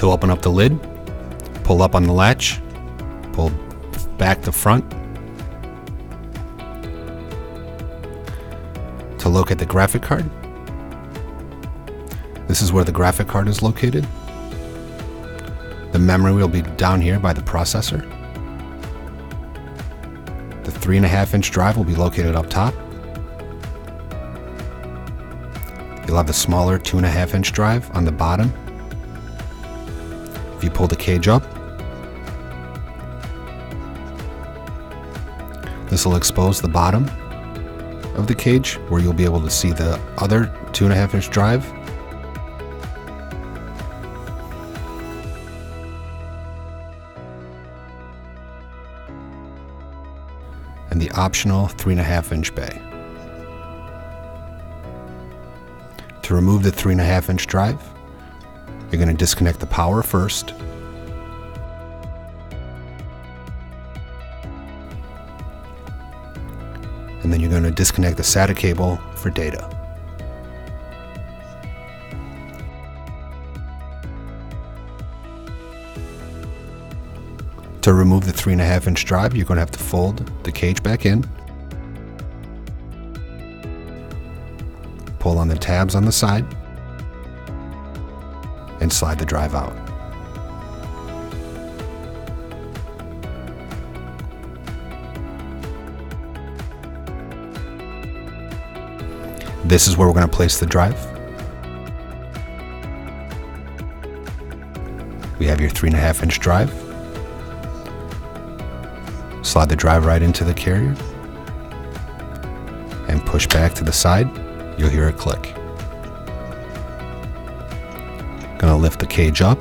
To open up the lid, pull up on the latch, pull back to front. To locate the graphic card, this is where the graphic card is located. The memory will be down here by the processor. The 3.5-inch drive will be located up top. You'll have the smaller 2.5-inch drive on the bottom. If you pull the cage up, this will expose the bottom of the cage where you'll be able to see the other 2.5-inch drive. And the optional 3.5-inch bay. To remove the 3.5-inch drive, you're going to disconnect the power first. And then you're going to disconnect the SATA cable for data. To remove the 3.5-inch drive, you're going to have to fold the cage back in. Pull on the tabs on the side and slide the drive out. This is where we're going to place the drive. We have your 3.5-inch drive. Slide the drive right into the carrier and push back to the side. You'll hear it click. Gonna lift the cage up.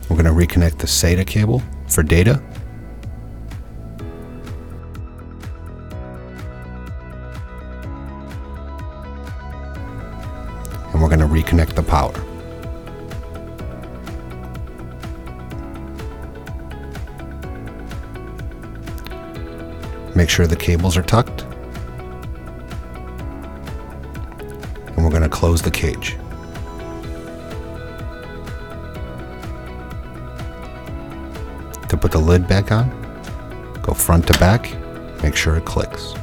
We're gonna reconnect the SATA cable for data. And we're gonna reconnect the power. Make sure the cables are tucked. And we're going to close the cage. To put the lid back on, go front to back, make sure it clicks.